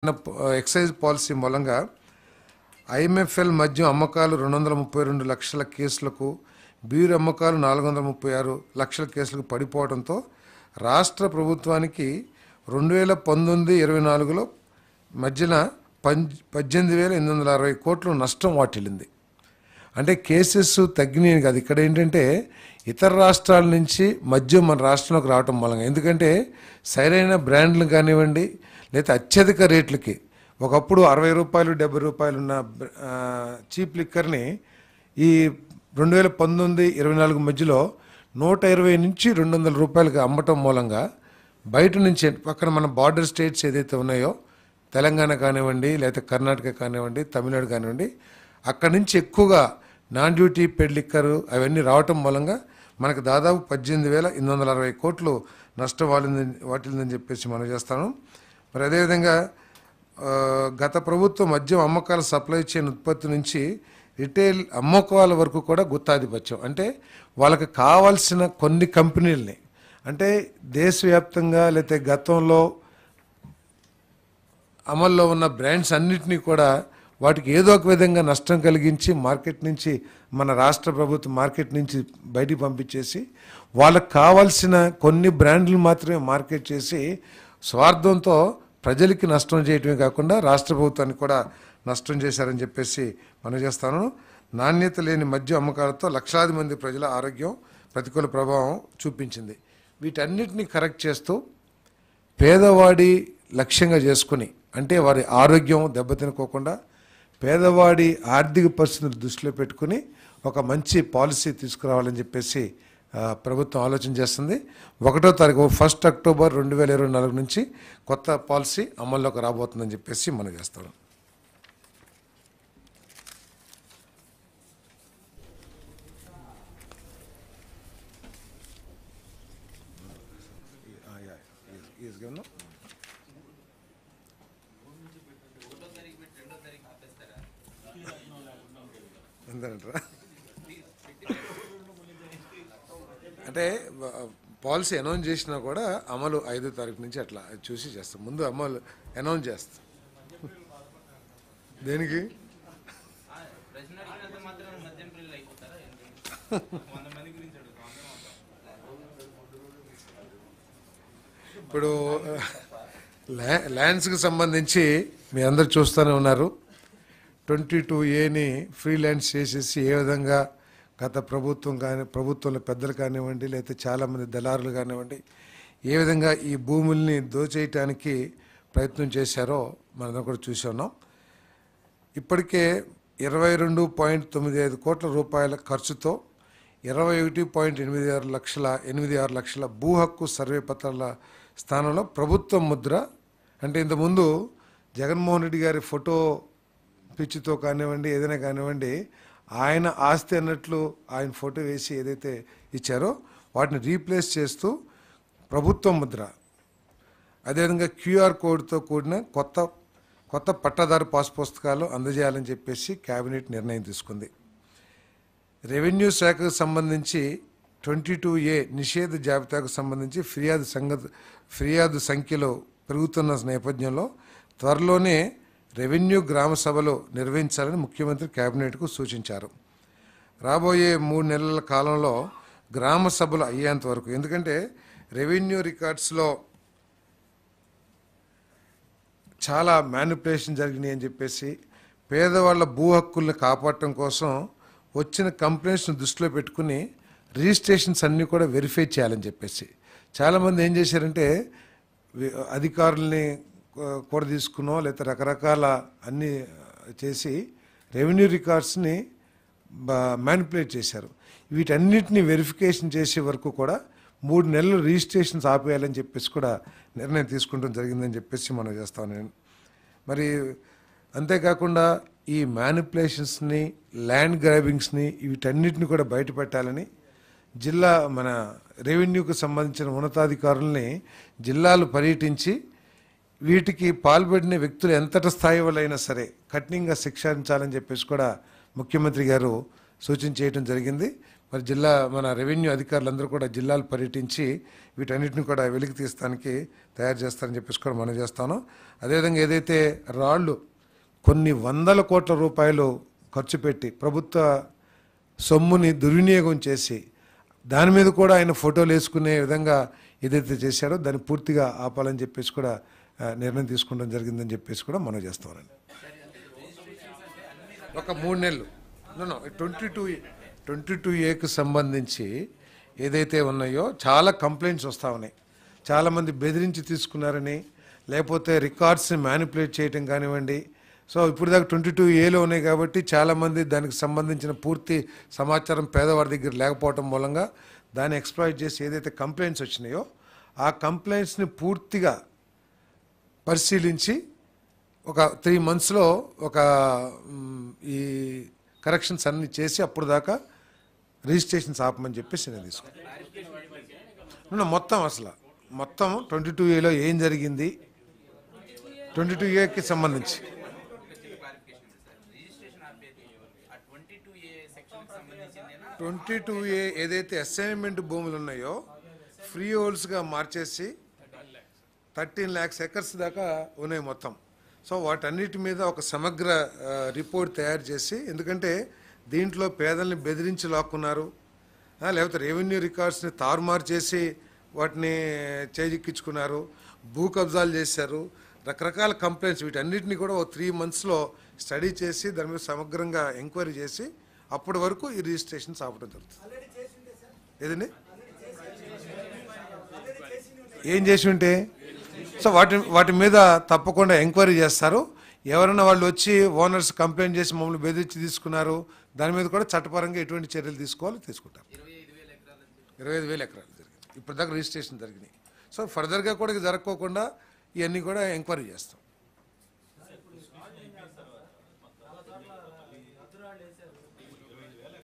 Excise policy మూలంగా IMFL మద్యం అమ్మకాలు 232 లక్షల కేసులకు, బీరు అమ్మకాలు 436 లక్షల కేసులకు పడిపోవడంతో రాష్ట్ర ప్రభుత్వానికి 2019-24లో మధ్యన 18,860 కోట్లు నష్టం వాటిల్లింది. అంటే కేసెస్ తగ్గినాయి కాదు. ఇక్కడ ఏంటంటే ఇతర రాష్ట్రాల నుంచి మద్యం మన రాష్ట్రంలోకి రావటం మూలంగా, ఎందుకంటే సరైన బ్రాండ్లు కానివ్వండి లేదా అత్యధిక రేట్లకి ఒకప్పుడు 60 రూపాయలు 70 రూపాయలు ఉన్న చీప్ లిక్కర్ని ఈ 2019-24 మధ్యలో 120 నుంచి 200 రూపాయలకి అమ్మటం మూలంగా బయట నుంచి పక్కన మన బార్డర్ స్టేట్స్ ఏదైతే ఉన్నాయో తెలంగాణ కానివ్వండి లేదా కర్ణాటక కానివ్వండి తమిళనాడు కానివ్వండి అక్కడి నుంచి ఎక్కువగా నాన్ డ్యూటీ పెయిడ్ లిక్కర్ అవన్నీ రావటం మూలంగా మనకు దాదాపు 18,860 కోట్లు నష్టం వాటిల్లిందని చెప్పేసి మనం చేస్తాను. మరి అదేవిధంగా గత ప్రభుత్వం మద్యం అమ్మకాల సప్లై చైన్ ఉత్పత్తి నుంచి రిటైల్ అమ్మకాల వరకు కూడా గుత్తాధిపత్యం, అంటే వాళ్ళకి కావాల్సిన కొన్ని కంపెనీలని, అంటే దేశవ్యాప్తంగా లేకపోతే గతంలో అమల్లో ఉన్న బ్రాండ్స్ అన్నిటినీ కూడా వాటికి ఏదో ఒక విధంగా నష్టం కలిగించి మార్కెట్ నుంచి మన రాష్ట్ర ప్రభుత్వం మార్కెట్ నుంచి బయటికి పంపించేసి వాళ్ళకి కావాల్సిన కొన్ని బ్రాండ్లు మాత్రమే మార్కెట్ చేసి స్వార్థంతో ప్రజలకి నష్టం చేయటమే కాకుండా రాష్ట్ర ప్రభుత్వానికి కూడా నష్టం చేశారని చెప్పేసి మనం చేస్తాను. నాణ్యత లేని మద్యం అమ్మకాలతో లక్షలాది మంది ప్రజల ఆరోగ్యం ప్రతికూల ప్రభావం చూపించింది. వీటన్నిటిని కరెక్ట్ చేస్తూ పేదవాడి లక్ష్యంగా చేసుకుని, అంటే వారి ఆరోగ్యం దెబ్బతినుకోకుండా పేదవాడి ఆర్థిక పరిస్థితులు దృష్టిలో పెట్టుకుని ఒక మంచి పాలసీ తీసుకురావాలని చెప్పేసి ప్రభుత్వం ఆలోచన చేస్తుంది. 1వ తారీఖు 1 అక్టోబర్ 2024 నుంచి కొత్త పాలసీ అమల్లోకి రాబోతుందని చెప్పేసి మనం చేస్తాం. అంతేనంటారా? అంటే పాలసీ అనౌన్స్ చేసినా కూడా అమలు 5వ తారీఖు నుంచి అట్లా చూసి చేస్తాం. ముందు అమలు అనౌన్స్ చేస్తాం. దేనికి? ఇప్పుడు ల్యాండ్స్కి సంబంధించి మీ అందరు చూస్తూనే ఉన్నారు. 22A ఫ్రీ ల్యాండ్స్ చేసేసి ఏ విధంగా గత ప్రభుత్వం ప్రభుత్వంలో పెద్దలు కానివ్వండి లేకపోతే చాలామంది దళారులు కానివ్వండి ఏ విధంగా ఈ భూముల్ని దోచేయటానికి ప్రయత్నం చేశారో మనం కూడా చూసి ఉన్నాం. ఇప్పటికే 22.95 కోట్ల రూపాయల ఖర్చుతో 21.86 లక్షల భూ హక్కు సర్వే పత్రాల స్థానంలో ప్రభుత్వం ముద్ర, అంటే ఇంతకుముందు జగన్మోహన్ రెడ్డి గారి ఫోటో పిచ్చితో కానివ్వండి ఏదైనా కానివ్వండి ఆయన ఆస్తి అన్నట్లు ఆయన ఫోటో వేసి ఏదైతే ఇచ్చారో వాటిని రీప్లేస్ చేస్తూ ప్రభుత్వ ముద్ర, అదేవిధంగా QR కోడ్తో కూడిన కొత్త పట్టాదారు పాస్ పుస్తకాలు అందజేయాలని చెప్పేసి కేబినెట్ నిర్ణయం తీసుకుంది. రెవెన్యూ శాఖకు సంబంధించి 22A నిషేధ జాబితాకు సంబంధించి ఫిర్యాదు సంఖ్యలో పెరుగుతున్న నేపథ్యంలో త్వరలోనే రెవెన్యూ గ్రామ సభలు నిర్వహించాలని ముఖ్యమంత్రి కేబినెట్కు సూచించారు. రాబోయే 3 నెలల కాలంలో గ్రామ సభలు అయ్యేంత వరకు, ఎందుకంటే రెవెన్యూ రికార్డ్స్లో చాలా మ్యానిపులేషన్ జరిగినాయి అని చెప్పేసి పేదవాళ్ళ భూ హక్కుల్ని కాపాడటం కోసం వచ్చిన కంప్లైంట్స్ని దృష్టిలో పెట్టుకుని రిజిస్ట్రేషన్స్ అన్నీ కూడా వెరిఫై చేయాలని చెప్పేసి చాలామంది ఏం చేశారంటే అధికారుల్ని కూడా తీసుకున్నో లేకపోతే రకరకాల అన్నీ చేసి రెవెన్యూ రికార్డ్స్ని మ్యానిపులేట్ చేశారు. వీటన్నిటిని వెరిఫికేషన్ చేసే వరకు కూడా 3 నెలలు రిజిస్ట్రేషన్స్ ఆపేయాలని చెప్పేసి కూడా నిర్ణయం తీసుకుంటం జరిగిందని చెప్పేసి మనం చేస్తాను నేను. మరి అంతేకాకుండా ఈ మ్యానిపులేషన్స్ని ల్యాండ్ గ్రాబింగ్స్ని వీటన్నిటిని కూడా బయటపెట్టాలని మన రెవెన్యూకు సంబంధించిన ఉన్నతాధికారుల్ని జిల్లాలు పర్యటించి వీటికి పాల్పడిన వ్యక్తులు ఎంతటి స్థాయి వాళ్ళైనా సరే కఠినంగా శిక్షించాలని చెప్పేసి కూడా ముఖ్యమంత్రి గారు సూచన చేయడం జరిగింది. మరి జిల్లా మన రెవెన్యూ అధికారులందరూ కూడా జిల్లాలు పర్యటించి వీటన్నిటిని కూడా వెలికి తీస్తానికి తయారు చేస్తారని చెప్పేసి కూడా మనం చేస్తాను. అదేవిధంగా ఏదైతే రాళ్ళు కొన్ని వందల కోట్ల రూపాయలు ఖర్చు పెట్టి ప్రభుత్వ సొమ్ముని దుర్వినియోగం చేసి దాని మీద కూడా ఆయన ఫోటోలు వేసుకునే విధంగా ఏదైతే చేశారో దాన్ని పూర్తిగా ఆపాలని చెప్పేసి కూడా నిర్ణయం తీసుకోవడం జరిగిందని చెప్పేసి కూడా మనం చేస్తామండి. ఒక 3 నెలలు 22A సంబంధించి ఏదైతే ఉన్నాయో చాలా కంప్లైంట్స్ వస్తూ ఉన్నాయి. చాలామంది బెదిరించి తీసుకున్నారని, లేకపోతే రికార్డ్స్ని మ్యానిపులేట్ చేయటం కానివ్వండి. సో ఇప్పుడు దాకా 22Aలో ఉన్నాయి కాబట్టి చాలామంది దానికి సంబంధించిన పూర్తి సమాచారం పేదవాడి దగ్గర లేకపోవటం మూలంగా దాన్ని ఎక్స్ప్లాయిట్ చేసి ఏదైతే కంప్లైంట్స్ వచ్చినాయో ఆ కంప్లైంట్స్ని పూర్తిగా పరిశీలించి ఒక 3 monthsలో ఒక ఈ కరెక్షన్స్ అన్నీ చేసి అప్పుడు దాకా రిజిస్ట్రేషన్స్ ఆపమని చెప్పేసి నేను తీసుకున్నాను. మొత్తం 22Aలో ఏం జరిగింది, 22Aకి సంబంధించి 22A ఏదైతే అసైన్మెంట్ భూములు ఉన్నాయో ఫ్రీ హోల్డ్స్గా మార్చేసి 13 lakhs acres దాకా ఉన్నాయి మొత్తం. సో వాటన్నిటి మీద ఒక సమగ్ర రిపోర్ట్ తయారు చేసి, ఎందుకంటే దీంట్లో పేదల్ని బెదిరించి లాక్కున్నారు, లేకపోతే రెవెన్యూ రికార్డ్స్ని తారుమారు చేసి వాటిని చేజిక్కించుకున్నారు, భూ కబ్జాలు చేశారు, రకరకాల కంప్లైంట్స్. వీటన్నిటిని కూడా ఒక 3 monthsలో స్టడీ చేసి దాని మీద సమగ్రంగా ఎంక్వైరీ చేసి అప్పటి వరకు ఈ రిజిస్ట్రేషన్స్ ఆపడం జరుగుతుంది. ఏదండి ఏం చేసి ఉంటే సో వాటి మీద తప్పకుండా ఎంక్వైరీ చేస్తారు. ఎవరైనా వాళ్ళు వచ్చి ఓనర్స్ కంప్లైంట్ చేసి మమ్మల్ని బెదిరించి తీసుకున్నారు, దాని మీద కూడా చట్టపరంగా ఎటువంటి చర్యలు తీసుకోవాలో తీసుకుంటారు. 25,000 ఎకరాలు జరిగింది ఇప్పుడు దాకా రిజిస్ట్రేషన్ జరిగినాయి. సో ఫర్దర్గా కూడా ఇది జరగకోకుండా ఇవన్నీ కూడా ఎంక్వైరీ చేస్తాం.